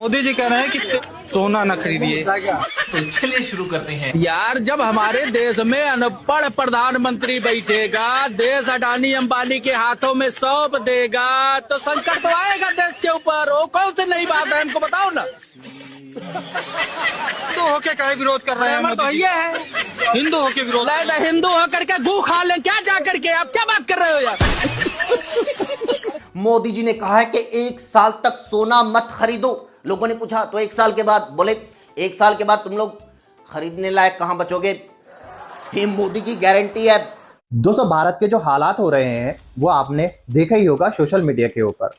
मोदी जी कह रहे हैं कि सोना न खरीदिए। तो चलिए शुरू करते हैं। यार, जब हमारे देश में अनपढ़ प्रधानमंत्री बैठेगा, देश अडानी अंबानी के हाथों में सौंप देगा, तो संकट तो आएगा देश के ऊपर। वो कौन सी नई बात है, हमको बताओ ना। हिंदू होके काहे विरोध कर रहे हैं? तो मोदी जी? ये है हिंदू होके विरोध। हिंदू होकर के गू खा लें क्या जा करके? आप क्या बात कर रहे हो यार? मोदी जी ने कहा है कि 1 साल तक सोना मत खरीदो। लोगों ने पूछा तो 1 साल के बाद, बोले 1 साल के बाद तुम लोग खरीदने लायक कहां बचोगे? ये मोदी की गारंटी है। दोस्तों, भारत के जो हालात हो रहे हैं वो आपने देखा ही होगा सोशल मीडिया के ऊपर।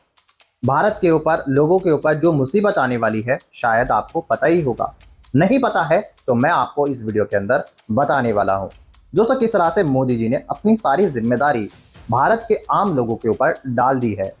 भारत के ऊपर, लोगों के ऊपर जो मुसीबत आने वाली है शायद आपको पता ही होगा। नहीं पता है तो मैं आपको इस वीडियो के अंदर बताने वाला हूं। दोस्तों, किस तरह से मोदी जी ने अपनी सारी जिम्मेदारी भारत के आम लोगों के ऊपर डाल दी है,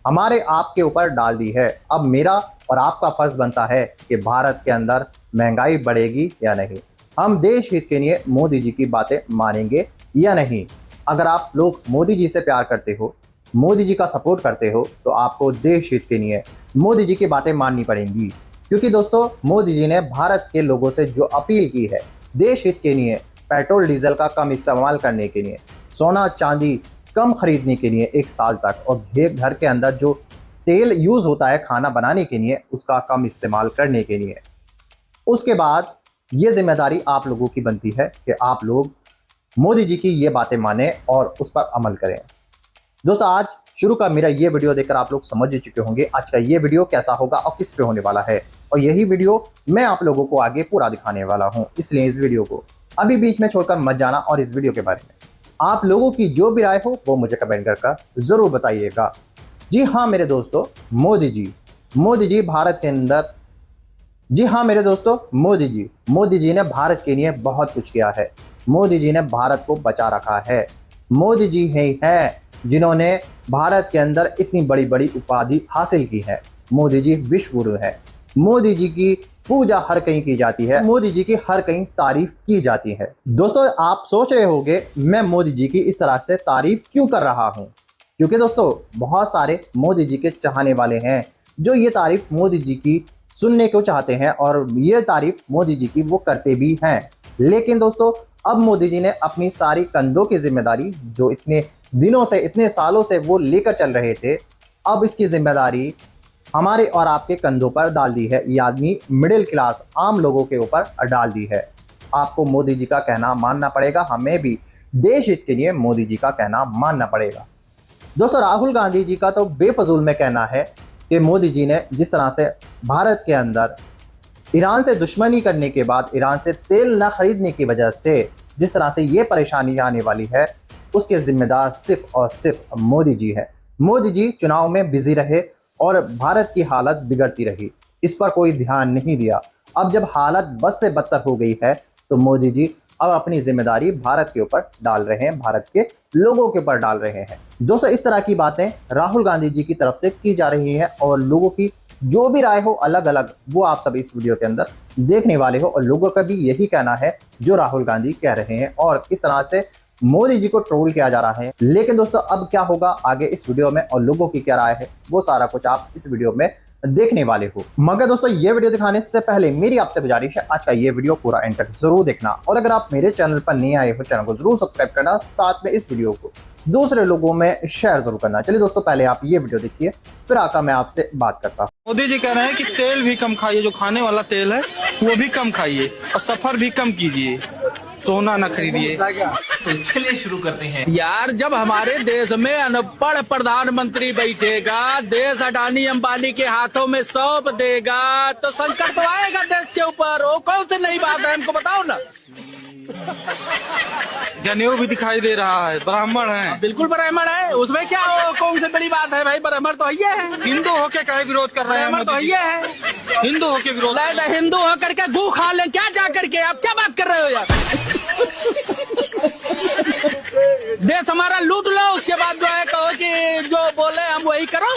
हमारे आपके ऊपर डाल दी है। अब मेरा और आपका फर्ज बनता है कि भारत के अंदर महंगाई बढ़ेगी या नहीं, हम देश हित के लिए मोदी जी की बातें मानेंगे या नहीं। अगर आप लोग मोदी जी से प्यार करते हो, मोदी जी का सपोर्ट करते हो, तो आपको देश हित के लिए मोदी जी की बातें माननी पड़ेंगी। क्योंकि दोस्तों, मोदी जी ने भारत के लोगों से जो अपील की है देश हित के लिए, पेट्रोल डीजल का कम इस्तेमाल करने के लिए, सोना चांदी कम खरीदने के लिए 1 साल तक, और घर के अंदर जो तेल यूज होता है खाना बनाने के लिए उसका कम इस्तेमाल करने के लिए, उसके बाद ये जिम्मेदारी आप लोगों की बनती है कि आप लोग मोदी जी की ये बातें माने और उस पर अमल करें। दोस्तों, आज शुरू का मेरा ये वीडियो देखकर आप लोग समझ चुके होंगे आज का ये वीडियो कैसा होगा और किस पे होने वाला है, और यही वीडियो मैं आप लोगों को आगे पूरा दिखाने वाला हूं। इसलिए इस वीडियो को अभी बीच में छोड़कर मत जाना, और इस वीडियो के बारे में आप लोगों की जो भी राय हो वो मुझे कमेंट करके जरूर बताइएगा। जी हाँ मेरे दोस्तों, मोदी जी भारत के अंदर, जी हाँ मेरे दोस्तों, मोदी जी ने भारत के लिए बहुत कुछ किया है। मोदी जी ने भारत को बचा रखा है। मोदी जी हैं जिन्होंने भारत के अंदर इतनी बड़ी बड़ी उपाधि हासिल की है। मोदी जी विश्व गुरु है। मोदी जी की पूजा हर कहीं की जाती है, मोदी जी की हर कहीं तारीफ की जाती है। दोस्तों, आप सोच रहे होंगे मैं मोदी जी की इस तरह से तारीफ क्यों कर रहा हूं? क्योंकि दोस्तों, बहुत सारे मोदी जी के चाहने वाले हैं जो ये तारीफ मोदी जी की सुनने को चाहते हैं, और ये तारीफ मोदी जी की वो करते भी हैं। लेकिन दोस्तों, अब मोदी जी ने अपनी सारी कंधों की जिम्मेदारी जो इतने दिनों से, इतने सालों से वो लेकर चल रहे थे, अब इसकी जिम्मेदारी हमारे और आपके कंधों पर डाल दी है, यानी मिडिल क्लास आम लोगों के ऊपर डाल दी है। आपको मोदी जी का कहना मानना पड़ेगा, हमें भी देश हित के लिए मोदी जी का कहना मानना पड़ेगा। दोस्तों, राहुल गांधी जी का तो बेफजूल में कहना है कि मोदी जी ने जिस तरह से भारत के अंदर ईरान से दुश्मनी करने के बाद, ईरान से तेल न खरीदने की वजह से जिस तरह से ये परेशानी आने वाली है, उसके जिम्मेदार सिर्फ और सिर्फ मोदी जी है। मोदी जी चुनाव में बिजी रहे और भारत की हालत बिगड़ती रही, इस पर कोई ध्यान नहीं दिया। अब जब हालत बद से बदतर हो गई है तो मोदी जी अब अपनी जिम्मेदारी भारत के ऊपर डाल रहे हैं, भारत के लोगों के ऊपर डाल रहे हैं। दोस्तों, इस तरह की बातें राहुल गांधी जी की तरफ से की जा रही है, और लोगों की जो भी राय हो अलग अलग, वो आप सब इस वीडियो के अंदर देखने वाले हो, और लोगों का भी यही कहना है जो राहुल गांधी कह रहे हैं, और किस तरह से मोदी जी को ट्रोल किया जा रहा है। लेकिन दोस्तों, अब क्या होगा आगे इस वीडियो में और लोगों की क्या राय है, वो सारा कुछ आप इस वीडियो में देखने वाले हो। मगर दोस्तों, ये वीडियो दिखाने से पहले मेरी आपसे गुजारिश है, आज का ये वीडियो पूरा एंड तक जरूर देखना, और अगर आप मेरे चैनल पर नए आए हो, चैनल को जरूर सब्सक्राइब करना, साथ में इस वीडियो को दूसरे लोगों में शेयर जरूर करना। चलिए दोस्तों, पहले आप ये वीडियो देखिए, फिर आकर मैं आपसे बात करता हूँ। मोदी जी कह रहे हैं कि तेल भी कम खाइए, जो खाने वाला तेल है वो भी कम खाइए, और सफर भी कम कीजिए, सोना न खरीदिए। तो चलिए शुरू करते हैं। यार, जब हमारे देश में अनपढ़ प्रधानमंत्री बैठेगा, देश अडानी अंबानी के हाथों में सौंप देगा, तो संकट तो आएगा देश के ऊपर। वो कौन सी नई बात है, हमको बताओ ना। जनेऊ भी दिखाई दे रहा है, ब्राह्मण है। बिल्कुल ब्राह्मण है, उसमें क्या कौन सी बड़ी बात है भाई? ब्राह्मण तो ये है। हिंदू होके काहे विरोध कर रहे हैं? ब्राह्मण तो मोदी जी? ये है हिंदू होके विरोध। हिंदू होकर के गू खा लें क्या जा करके? आप क्या बात कर रहे हो यार? देश हमारा लूट लो, उसके बाद जो है कहो कि जो बोले हम वही करो।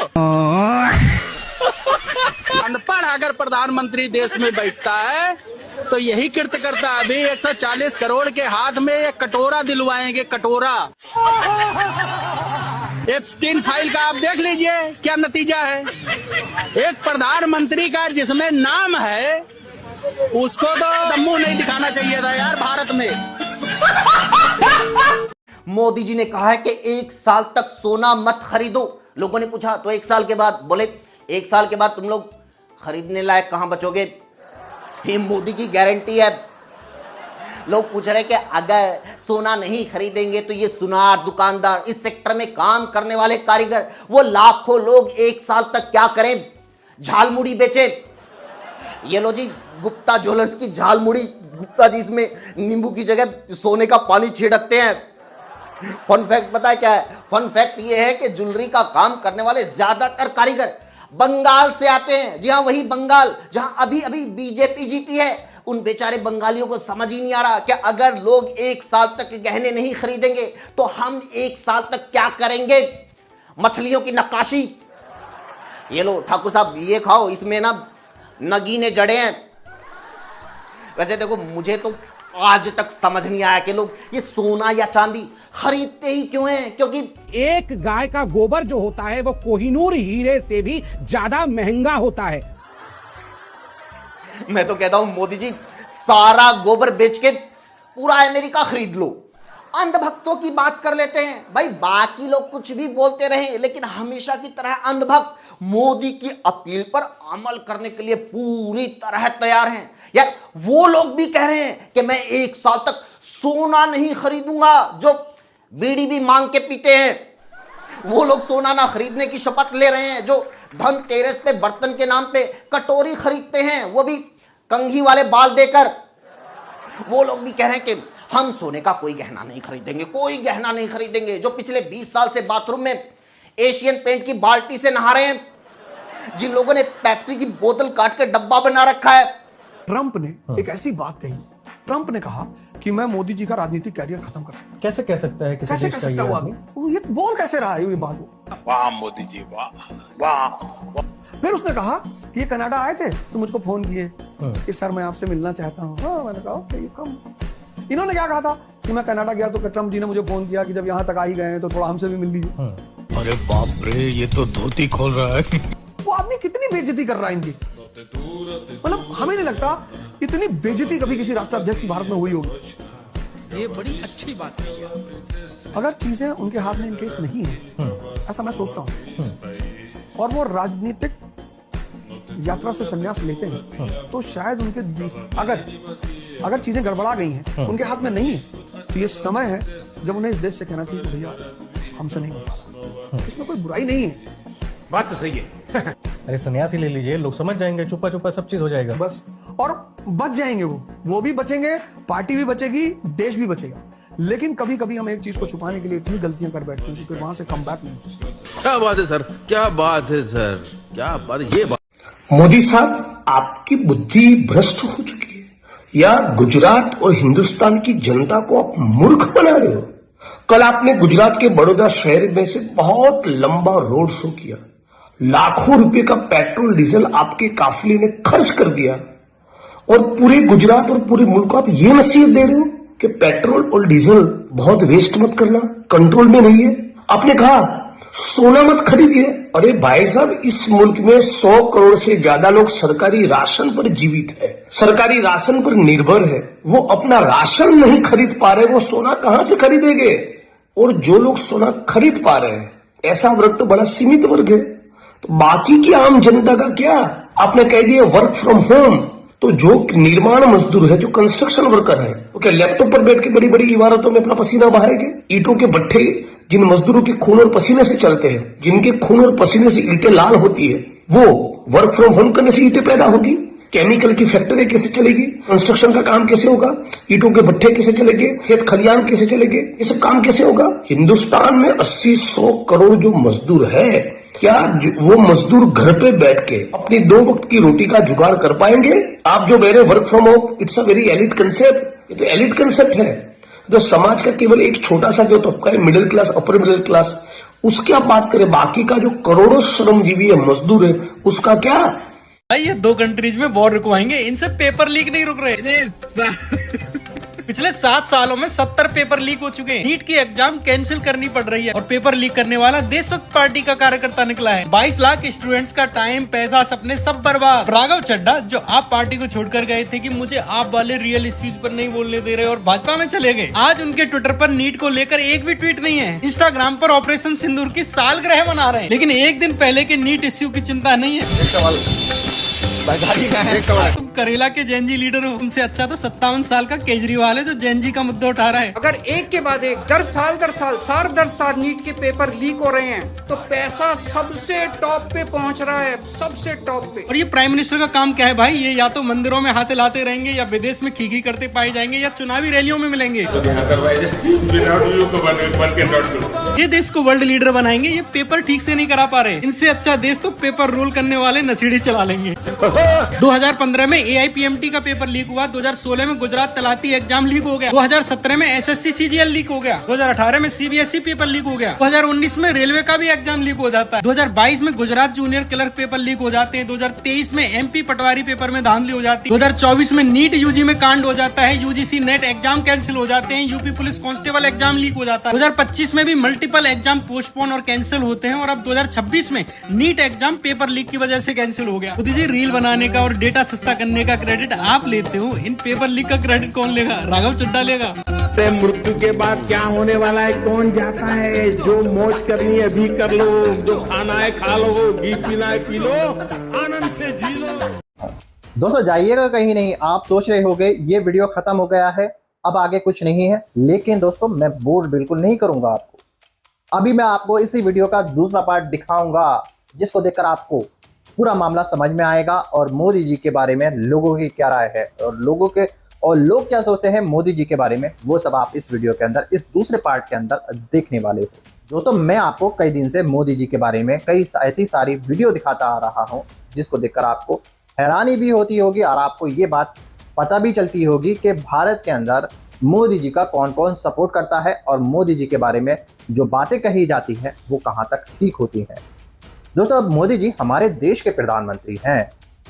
अनपढ़ अगर प्रधानमंत्री देश में बैठता है तो यही कृत्य करता है। अभी 140 करोड़ के हाथ में एक कटोरा दिलवाएंगे, कटोरा। एप्स्टीन फाइल का आप देख लीजिए क्या नतीजा है। एक प्रधानमंत्री का जिसमें नाम है उसको तो दम्मू नहीं दिखाना चाहिए था यार भारत में। मोदी जी ने कहा है कि 1 साल तक सोना मत खरीदो। लोगों ने पूछा तो 1 साल के बाद, बोले 1 साल के बाद तुम लोग खरीदने लायक कहां बचोगे? ये मोदी की गारंटी है। लोग पूछ रहे कि अगर सोना नहीं खरीदेंगे तो ये सुनार दुकानदार, इस सेक्टर में काम करने वाले कारीगर, वो लाखों लोग 1 साल तक क्या करें? झालमुड़ी बेचे। ये लो जी गुप्ता ज्वेलर्स की झालमुड़ी। गुप्ता जी इसमें नींबू की जगह सोने का पानी छिड़कते हैं। फन फैक्ट पता है क्या है? फन फैक्ट ये है कि ज्वेलरी का काम करने वाले ज्यादातर कारीगर बंगाल से आते हैं। जी हाँ, वही बंगाल जहां अभी अभी बीजेपी जीती है। उन बेचारे बंगालियों को समझ ही नहीं आ रहा कि अगर लोग 1 साल तक गहने नहीं खरीदेंगे तो हम 1 साल तक क्या करेंगे? मछलियों की नक्काशी। ये लो ठाकुर साहब ये खाओ, इसमें ना नगीने जड़े हैं। वैसे देखो मुझे तो आज तक समझ नहीं आया कि लोग ये सोना या चांदी खरीदते ही क्यों हैं? क्योंकि एक गाय का गोबर जो होता है वो कोहिनूर हीरे से भी ज्यादा महंगा होता है। मैं तो कहता हूं मोदी जी सारा गोबर बेच के पूरा अमेरिका खरीद लो। अंधभक्तों की बात कर लेते हैं भाई, बाकी लोग कुछ भी बोलते रहे लेकिन हमेशा की तरह अंधभक्त मोदी की अपील पर अमल करने के लिए पूरी तरह तैयार हैं। यार वो लोग भी कह रहे हैं कि मैं 1 साल तक सोना नहीं खरीदूंगा, जो बीड़ी भी मांग के पीते हैं। वो लोग सोना ना खरीदने की शपथ ले रहे हैं, जो धनतेरस पे बर्तन के नाम पे कटोरी खरीदते हैं, वो भी कंघी वाले बाल देकर। वो लोग भी कह रहे हैं कि हम सोने का कोई गहना नहीं खरीदेंगे, कोई गहना नहीं खरीदेंगे। जो पिछले 20 साल से बाथरूम में एशियन पेंट की बाल्टी से नहा रहे हैं, जिन लोगों ने पेप्सी की बोतल काट के डब्बा बना रखा है। ट्रंप ने एक ऐसी बात कही। ट्रंप ने कहा कि मैं मोदी जी का राजनीतिक कैरियर खत्म कर सकता। कैसे कह सकता है किसी कैसे देश कर का सकता ये वो आदमी? आदमी? ये बोल कैसे रहा है ये बात? वाह मोदी जी वाह वाह। फिर उसने कहा कि ये कनाडा आए थे तो मुझको फोन किए कि सर मैं आपसे मिलना चाहता हूँ। हाँ, मैंने कहा ओके यू कम। इन्होंने क्या कहा था कि मैं कनाडा गया तो ट्रंप जी ने मुझे फोन किया कि जब यहाँ तक आ ही गए हैं तो थोड़ा हमसे भी मिल लीजिए। अरे बाप रे, ये तो धोती खोल रहा है। वो आदमी कितनी बेइज्जती कर रहा है इनकी। मतलब हमें नहीं लगता इतनी बेइज्जती कभी किसी राष्ट्राध्यक्ष की भारत में हुई होगी। ये बड़ी अच्छी बात है। अगर चीजें उनके हाथ में इनकेस नहीं है, ऐसा मैं सोचता हूँ, और वो राजनीतिक यात्रा से संन्यास लेते हैं, तो शायद उनके अगर चीजें गड़बड़ा गई हैं, उनके हाथ में नहीं है, तो ये समय है जब उन्हें इस देश से कहना चाहिए कि भैया हमसे नहीं हो पा रहा। इसमें कोई बुराई नहीं है। बात तो सही है। अरे सन्यासी ले लीजिए, लोग समझ जाएंगे, चुपा चुपा सब चीज हो जाएगा बस। और बच जाएंगे, वो भी बचेंगे, पार्टी भी बचेगी, देश भी बचेगा। लेकिन कभी कभी हम एक चीज को छुपाने के लिए इतनी गलतियां कर बैठते हैं कि फिर वहां से कम बैक नहीं होता। क्या बात है सर, क्या बात है सर, क्या बात है। ये बात मोदी साहब आपकी बुद्धि भ्रष्ट हो चुकी है, या गुजरात और हिंदुस्तान की जनता को आप मूर्ख बना रहे हो। कल आपने गुजरात के बड़ौदा शहर में से बहुत लंबा रोड शो किया, लाखों रुपए का पेट्रोल डीजल आपके काफिले ने खर्च कर दिया, और पूरे गुजरात और पूरे मुल्क को आप ये नसीहत दे रहे हो कि पेट्रोल और डीजल बहुत वेस्ट मत करना, कंट्रोल में नहीं है। आपने कहा सोना मत खरीदिए। अरे भाई साहब, इस मुल्क में 100 करोड़ से ज्यादा लोग सरकारी राशन पर जीवित है, सरकारी राशन पर निर्भर है। वो अपना राशन नहीं खरीद पा रहे, वो सोना कहां से खरीदेंगे? और जो लोग सोना खरीद पा रहे हैं, ऐसा वर्ग तो बड़ा सीमित वर्ग है। तो बाकी की आम जनता का क्या? आपने कह दिया वर्क फ्रॉम होम, तो जो निर्माण मजदूर है, जो कंस्ट्रक्शन वर्कर है, वो क्या लैपटॉप पर बैठ के बड़ी बड़ी इमारतों में अपना पसीना बहाएंगे? ईंटों के भट्ठे जिन मजदूरों के खून और पसीने से चलते हैं, जिनके खून और पसीने से ईंटें लाल होती है, वो वर्क फ्रॉम होम करने से ईंटें पैदा होगी? केमिकल की फैक्ट्री कैसे चलेगी? कंस्ट्रक्शन का काम कैसे होगा? ईंटों के भट्ठे कैसे चलेंगे? खेत खलियान कैसे चलेंगे? ये सब काम कैसे होगा? हिंदुस्तान में 80-100 करोड़ जो मजदूर है, क्या वो मजदूर घर पे बैठ के अपनी 2 वक्त की रोटी का जुगाड़ कर पाएंगे? आप जो कह रहे work from home, it's a very elite concept. ये तो एलिट कंसेप्ट है। तो समाज का केवल एक छोटा सा जो तबका है, middle class, upper middle class, उसकी आप बात करें। बाकी का जो करोड़ों श्रमजीवी है, मजदूर है, उसका क्या? ये 2 कंट्रीज में वॉर रुकवाएंगे, इनसे पेपर लीक नहीं रुक रहे। पिछले 7 सालों में 70 पेपर लीक हो चुके हैं। नीट की एग्जाम कैंसिल करनी पड़ रही है और पेपर लीक करने वाला देशभक्त पार्टी का कार्यकर्ता निकला है। 22 लाख स्टूडेंट्स का टाइम, पैसा, सपने सब बर्बाद। राघव चड्ढा जो आप पार्टी को छोड़कर गए थे कि मुझे आप वाले रियल इश्यूज पर नहीं बोलने दे रहे और भाजपा में चले गए, आज उनके ट्विटर पर नीट को लेकर एक भी ट्वीट नहीं है। इंस्टाग्राम पर ऑपरेशन सिंदूर की सालगिरह मना रहे हैं, लेकिन एक दिन पहले के नीट इश्यू की चिंता नहीं है। तुम करेला के जैनजी लीडर हो, तुमसे अच्छा तो 57 साल का केजरीवाल है जो जैनजी का मुद्दा उठा रहा है। अगर एक के बाद एक दर साल नीट के पेपर लीक हो रहे हैं तो पैसा सबसे टॉप पे पहुंच रहा है, सबसे टॉप पे। और ये प्राइम मिनिस्टर का काम क्या है भाई? ये या तो मंदिरों में हाथ हिलाते रहेंगे या विदेश में खीखी करते पाए जाएंगे या चुनावी रैलियों में मिलेंगे। ये देश को वर्ल्ड लीडर बनाएंगे, ये पेपर ठीक से नहीं करा पा रहे। इनसे अच्छा देश तो पेपर रोल करने वाले नसीड़ी चला लेंगे। 2015 में AIPMT का पेपर लीक हुआ, 2016 में गुजरात तलाती एग्जाम लीक हो गया, 2017 में SSC CGL लीक हो गया, 2018 में CBSE पेपर लीक हो गया, 2019 में रेलवे का भी एग्जाम लीक हो जाता है, 2022 में Gujarat junior clerk paper leak हो जाते हैं, 2023 में MP पटवारी पेपर में धांधली हो जाती है, 2024 में नीट UG में कांड हो जाता है, UGC नेट एग्जाम कैंसिल हो जाते हैं, UP police constable exam leak हो जाता है, 2025 में भी मल्टीपल एग्जाम पोस्टपोन और कैंसिल होते हैं और अब 2026 में नीट एग्जाम पेपर लीक की वजह से कैंसिल हो गया। मोदी जी, रील बनाने का और डेटा सस्ता करने का क्रेडिट आप लेते हो, इन पेपर लीक का क्रेडिट कौन लेगा? राघव चड्ढा लेगा। मृत्यु के बाद क्या होने वाला है कौन जाता है? जो मौज करनी है अभी कर लो, जो खाना है खा लो, घी पीना है पी लो, आनंद से जी लो। दोस्तों जाइएगा कहीं नहीं। आप सोच रहे होंगे ये वीडियो खत्म हो गया है, अब आगे कुछ नहीं है, लेकिन दोस्तों मैं बोर बिल्कुल नहीं करूंगा आपको। अभी मैं आपको इसी वीडियो का दूसरा पार्ट दिखाऊंगा, जिसको देखकर आपको पूरा मामला समझ में आएगा और मोदी जी के बारे में लोगों की क्या राय है और लोग क्या सोचते हैं मोदी जी के बारे में, वो सब आप इस वीडियो के अंदर, इस दूसरे पार्ट के अंदर देखने वाले हो। दोस्तों मैं आपको कई दिन से मोदी जी के बारे में कई ऐसी सारी वीडियो दिखाता आ रहा हूं, जिसको देखकर आपको हैरानी भी होती होगी और आपको ये बात पता भी चलती होगी कि भारत के अंदर मोदी जी का कौन कौन सपोर्ट करता है और मोदी जी के बारे में जो बातें कही जाती हैं वो कहाँ तक ठीक होती हैं। दोस्तों अब मोदी जी हमारे देश के प्रधानमंत्री हैं,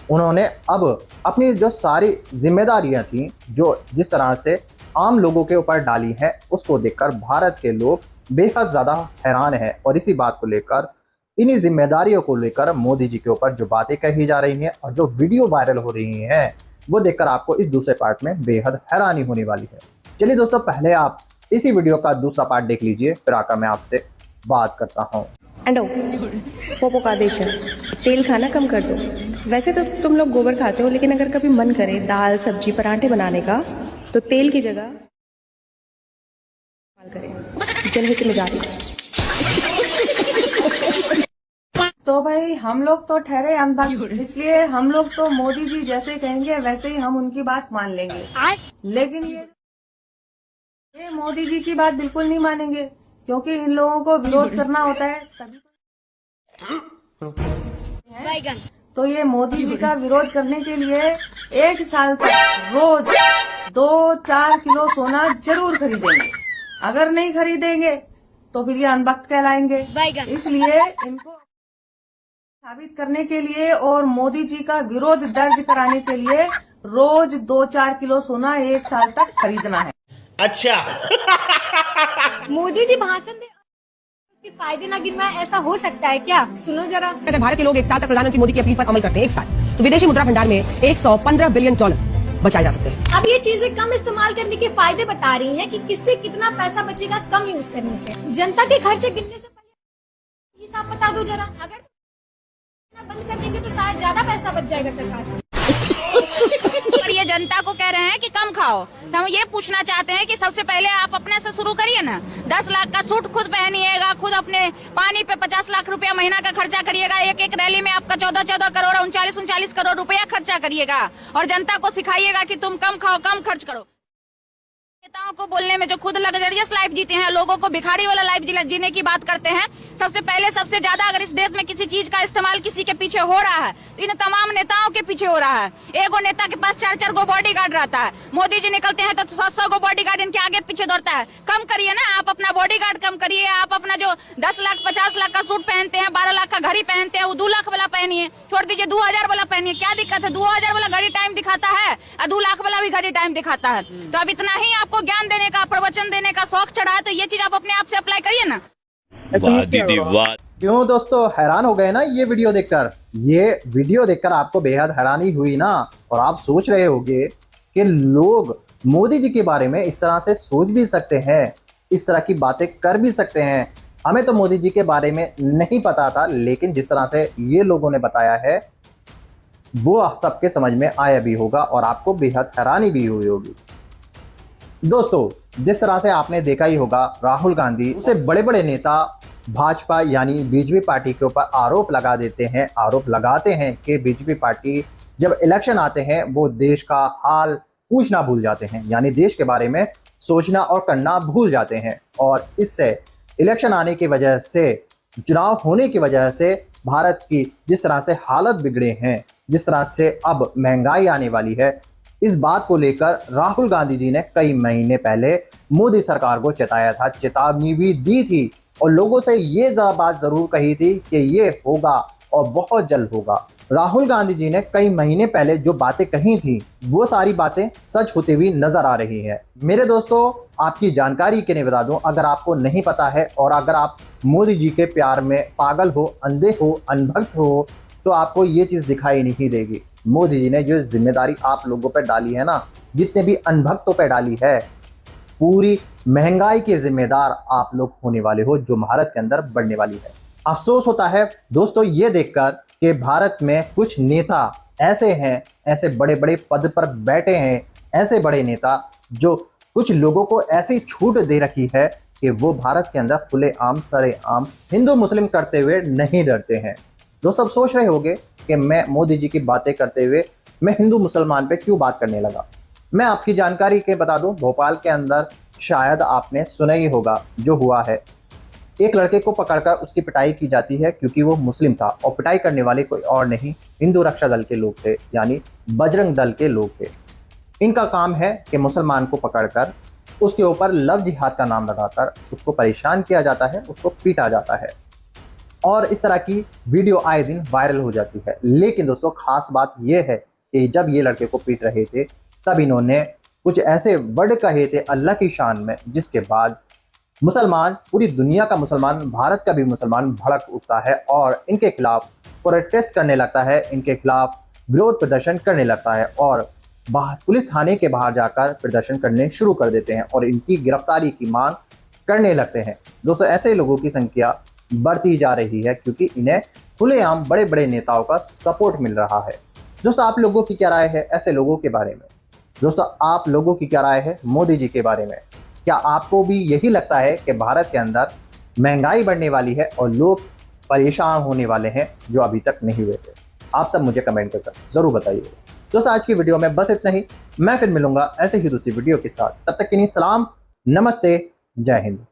उन्होंने अब अपनी जो सारी जिम्मेदारियां थी, जो जिस तरह से आम लोगों के ऊपर डाली हैं, उसको देखकर भारत के लोग बेहद ज़्यादा हैरान हैं और इसी बात को लेकर, इन्हीं जिम्मेदारियों को लेकर मोदी जी के ऊपर जो बातें कही जा रही हैं और जो वीडियो वायरल हो रही हैं, वो देखकर आपको इस दूसरे पार्ट में बेहद हैरानी होने वाली है। चलिए दोस्तों पहले आप इसी वीडियो का दूसरा पार्ट देख लीजिए, फिर आकर मैं आपसे बात करता हूँ। अंडो पोपो का आदेश है, तेल खाना कम कर दो। वैसे तो तुम लोग गोबर खाते हो, लेकिन अगर कभी मन करे दाल सब्जी पराठे बनाने का तो तेल की जगह करें। जनहित में जारी। तो भाई हम लोग तो ठहरे अंधभक्त, इसलिए हम लोग तो मोदी जी जैसे कहेंगे वैसे ही हम उनकी बात मान लेंगे, लेकिन ये मोदी जी की बात बिल्कुल नहीं मानेंगे, क्योंकि इन लोगों को विरोध करना होता है तभी तो ये मोदी जी का विरोध करने के लिए 1 साल तक रोज 2-4 किलो सोना जरूर खरीदेंगे। अगर नहीं खरीदेंगे तो फिर ये अनभक्त कहलाएंगे। इसलिए इनको साबित करने के लिए और मोदी जी का विरोध दर्ज कराने के लिए रोज 2-4 किलो सोना 1 साल तक खरीदना है। अच्छा मोदी जी भाषण दे, उसके फायदे ना गिनवाए, ऐसा हो सकता है क्या? सुनो जरा, अगर भारत के लोग 1 साल तक प्रधानमंत्री मोदी की अपील पर अमल करते हैं 1 साल, तो विदेशी मुद्रा भंडार में $115 बिलियन बचाए जा सकते हैं। अब ये चीजें कम इस्तेमाल करने के फायदे बता रही हैं कि किससे कितना पैसा बचेगा कम यूज करने से। जनता के खर्चे गिनने से पहले हिसाब बता दो जरा, अगर बंद कर देंगे तो शायद ज्यादा पैसा बच जाएगा सरकार। और ये जनता को कह रहे हैं कि कम खाओ, तो हम ये पूछना चाहते हैं कि सबसे पहले आप अपने से शुरू करिए ना। 10 लाख का सूट खुद पहनिएगा, खुद अपने पानी पे 50 लाख रुपया महीना का खर्चा करिएगा, एक रैली में आपका 14 करोड़ 39 करोड़ रुपया खर्चा करिएगा और जनता को सिखाइएगा कि तुम कम खाओ कम खर्च करो। नेताओं को बोलने में जो खुद लग्जरियस लाइफ जीते हैं, लोगों को भिखारी वाला लाइफ जीने की बात करते हैं। सबसे पहले सबसे ज्यादा अगर इस देश में किसी चीज का इस्तेमाल किसी के पीछे हो रहा है तो इन तमाम नेताओं के पीछे हो रहा है। एगो नेता के पास 4-4 गो बॉडीगार्ड रहता है। मोदी जी निकलते हैं तो 100-100 गो बॉडीगार्ड इनके आगे पीछे दौड़ता है। कम करिए ना, आप अपना बॉडीगार्ड कम करिए। आप अपना जो 10 लाख 50 लाख का सूट पहनते हैं, 12 लाख का घड़ी पहनते हैं, वो 2 लाख वाला पहनिए। छोड़ दीजिए 2000 वाला पहनिए, क्या दिक्कत है? 2000 वाला घड़ी टाइम दिखाता है और 2 लाख वाला भी घड़ी टाइम दिखाता है। तो अब इतना ही आपको ज्ञान देने का, प्रवचन देने का शौक चढ़ा है तो ये चीज आप अपने आप से अप्लाई करिए ना। वाह दीदी वाह। क्यों दोस्तों हैरान हो गए ना ये वीडियो देखकर? ये वीडियो देखकर आपको बेहद हैरानी हुई ना, और आप सोच रहे होंगे कि लोग मोदी जी के बारे में इस तरह से सोच भी सकते हैं, इस तरह की बातें कर भी सकते हैं। हमें तो मोदी जी के बारे में नहीं पता था, लेकिन जिस तरह से ये लोगों ने बताया है वो सबके समझ में आया भी होगा और आपको बेहद हैरानी भी हुई होगी। दोस्तों जिस तरह से आपने देखा ही होगा, राहुल गांधी उसे बड़े बड़े नेता भाजपा यानी बीजेपी पार्टी के ऊपर आरोप लगाते हैं कि बीजेपी पार्टी जब इलेक्शन आते हैं वो देश का हाल पूछना भूल जाते हैं, यानी देश के बारे में सोचना और करना भूल जाते हैं। और इससे इलेक्शन आने की वजह से, चुनाव होने की वजह से भारत की जिस तरह से हालत बिगड़े हैं, जिस तरह से अब महंगाई आने वाली है, इस बात को लेकर राहुल गांधी जी ने कई महीने पहले मोदी सरकार को चेताया था, चेतावनी भी दी थी और लोगों से ये बात जरूर कही थी कि ये होगा और बहुत जल्द होगा। राहुल गांधी जी ने कई महीने पहले जो बातें कही थी वो सारी बातें सच होती हुई नजर आ रही है। मेरे दोस्तों आपकी जानकारी के लिए बता दूं, अगर आपको नहीं पता है और अगर आप मोदी जी के प्यार में पागल हो, अंधे हो, अनभक्त हो, तो आपको ये चीज दिखाई नहीं देगी। मोदी जी ने जो जिम्मेदारी आप लोगों पर डाली है ना, जितने भी अनभक्तों पर डाली है, पूरी महंगाई के जिम्मेदार आप लोग होने वाले हो जो भारत के अंदर बढ़ने वाली है। अफसोस होता है दोस्तों ये देखकर कि भारत में कुछ नेता ऐसे हैं, ऐसे बड़े बड़े पद पर बैठे हैं, ऐसे बड़े नेता जो कुछ लोगों को ऐसी छूट दे रखी है कि वो भारत के अंदर खुलेआम सरेआम हिंदू मुस्लिम करते हुए नहीं डरते हैं। दोस्तों अब सोच रहे होंगे कि मैं मोदी जी की बातें करते हुए मैं हिंदू मुसलमान पे क्यों बात करने लगा। मैं आपकी जानकारी के बता दूं, भोपाल के अंदर शायद आपने सुना ही होगा जो हुआ है। एक लड़के को पकड़कर उसकी पिटाई की जाती है क्योंकि वो मुस्लिम था और पिटाई करने वाले कोई और नहीं, हिंदू रक्षा दल के लोग थे, यानी बजरंग दल के लोग थे। इनका काम है कि मुसलमान को पकड़कर उसके ऊपर लव जिहाद का नाम लगाकर उसको परेशान किया जाता है, उसको पीटा जाता है और इस तरह की वीडियो आए दिन वायरल हो जाती है। लेकिन दोस्तों खास बात यह है कि जब ये लड़के को पीट रहे थे तब इन्होंने कुछ ऐसे वर्ड कहे थे अल्लाह की शान में, जिसके बाद मुसलमान, पूरी दुनिया का मुसलमान, भारत का भी मुसलमान भड़क उठता है और इनके खिलाफ प्रोटेस्ट करने लगता है, इनके खिलाफ विरोध प्रदर्शन करने लगता है और पुलिस थाने के बाहर जाकर प्रदर्शन करने शुरू कर देते हैं और इनकी गिरफ्तारी की मांग करने लगते हैं। दोस्तों ऐसे लोगों की संख्या बढ़ती जा रही है क्योंकि इन्हें खुलेआम बड़े बड़े नेताओं का सपोर्ट मिल रहा है। दोस्तों आप लोगों की क्या राय है ऐसे लोगों के बारे में? दोस्तों आप लोगों की क्या राय है मोदी जी के बारे में? क्या आपको भी यही लगता है कि भारत के अंदर महंगाई बढ़ने वाली है और लोग परेशान होने वाले हैं जो अभी तक नहीं हुए थे? आप सब मुझे कमेंट कर जरूर बताइए। दोस्तों आज की वीडियो में बस इतना ही, मैं फिर मिलूंगा ऐसे ही दूसरी वीडियो के साथ। तब तक के लिए सलाम, नमस्ते, जय हिंद।